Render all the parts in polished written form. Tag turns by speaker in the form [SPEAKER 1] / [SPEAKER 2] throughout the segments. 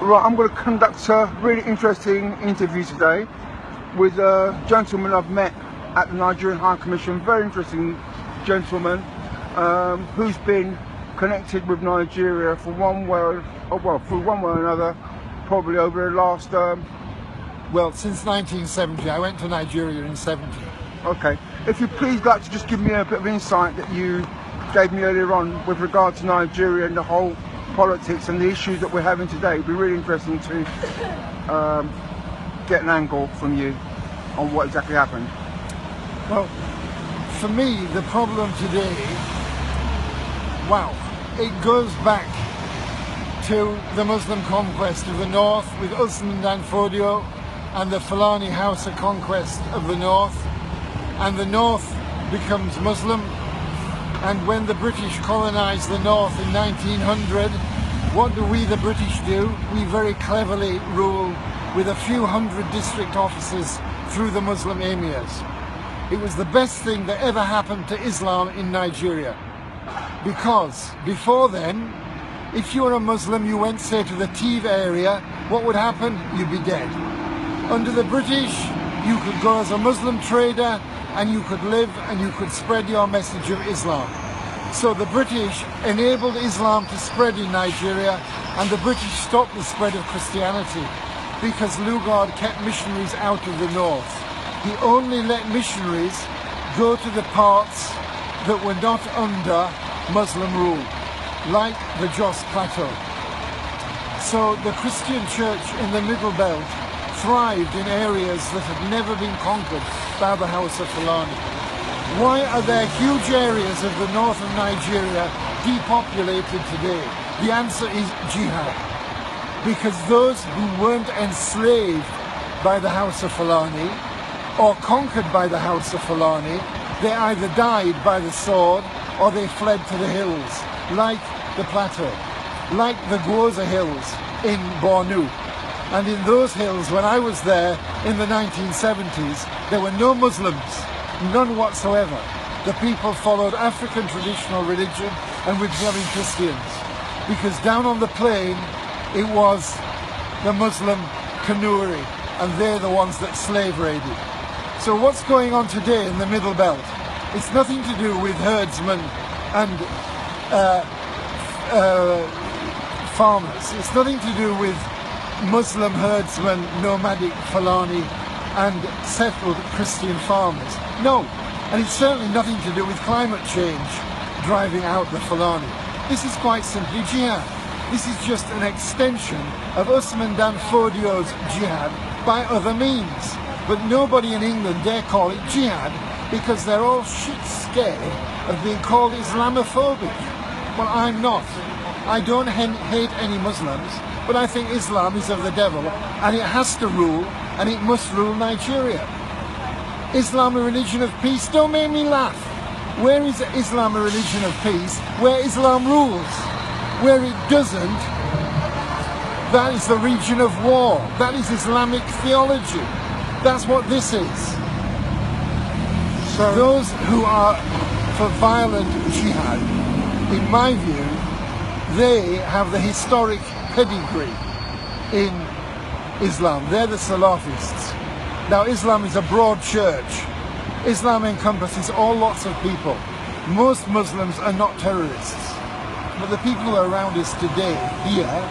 [SPEAKER 1] Right, I'm going to conduct a really interesting interview today with a gentleman I've met at the Nigerian High Commission. Very interesting gentleman who's been connected with Nigeria for one way or another, probably over the last
[SPEAKER 2] well, since 1970. I went to Nigeria in 70.
[SPEAKER 1] Okay, if you please like to just give me a bit of insight that you gave me earlier on with regard to Nigeria and the whole politics and the issues that we're having today. It'd be really interesting to get an angle from you on what exactly happened.
[SPEAKER 2] Well, for me, the problem today, it goes back to the Muslim conquest of the north with Usman Dan Fodio and the Fulani Hausa conquest of the north, and the north becomes Muslim. And when the British colonized the north in 1900, what do we, the British, do? We very cleverly rule with a few hundred district officers through the Muslim emirs. It was the best thing that ever happened to Islam in Nigeria, because before then, if you were a Muslim, you went, say, to the Tiv area, what would happen? You'd be dead. Under the British, you could go as a Muslim trader and you could live and you could spread your message of Islam. So the British enabled Islam to spread in Nigeria, and the British stopped the spread of Christianity because Lugard kept missionaries out of the north. He only let missionaries go to the parts that were not under Muslim rule, like the Jos Plateau. So the Christian church in the Middle Belt thrived in areas that had never been conquered by the House of Fulani. Why are there huge areas of the north of Nigeria depopulated today? The answer is jihad. Because those who weren't enslaved by the House of Fulani or conquered by the House of Fulani, they either died by the sword or they fled to the hills, like the plateau, like the Gwoza Hills in Bornu. And in those hills, when I was there in the 1970s, there were no Muslims, none whatsoever. The people followed African traditional religion and were becoming Christians, because down on the plain it was the Muslim Kanuri, and they're the ones that slave raided. So what's going on today in the Middle Belt? It's nothing to do with herdsmen and farmers. It's nothing to do with Muslim herdsmen, nomadic Fulani and settled Christian farmers. No, and it's certainly nothing to do with climate change driving out the Fulani. This is quite simply jihad. This is just an extension of Usman Dan Fodio's jihad by other means. But nobody in England dare call it jihad because they're all shit scared of being called Islamophobic. Well, I'm not. I don't hate any Muslims, but I think Islam is of the devil and it has to rule, and it must rule Nigeria. Islam a religion of peace? Don't make me laugh. Where is Islam a religion of peace? Where Islam rules. Where it doesn't, that is the region of war. That is Islamic theology. That's what this is. So those who are for violent jihad, in my view, they have the historic pedigree in Islam. They're the Salafists. Now, Islam is a broad church. Islam encompasses all lots of people. Most Muslims are not terrorists. But the people who are around us today, here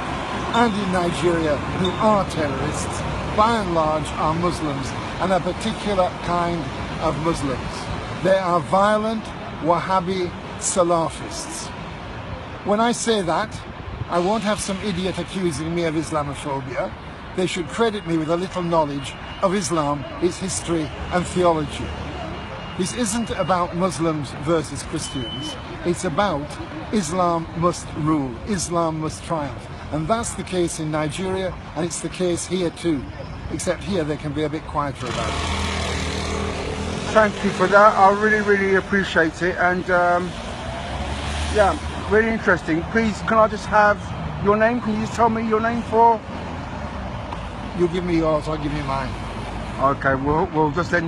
[SPEAKER 2] and in Nigeria, who are terrorists, by and large are Muslims, and a particular kind of Muslims. They are violent Wahhabi Salafists. When I say that, I won't have some idiot accusing me of Islamophobia. They should credit me with a little knowledge of Islam, its history and theology. This isn't about Muslims versus Christians. It's about Islam must rule, Islam must triumph. And that's the case in Nigeria, and it's the case here too. Except here they can be a bit quieter about it.
[SPEAKER 1] Thank you for that. I really appreciate it. And yeah, really interesting. Please, can I just have your name? Can you just tell me your name for?
[SPEAKER 2] You give me yours, I'll give you mine.
[SPEAKER 1] Okay, we'll just end.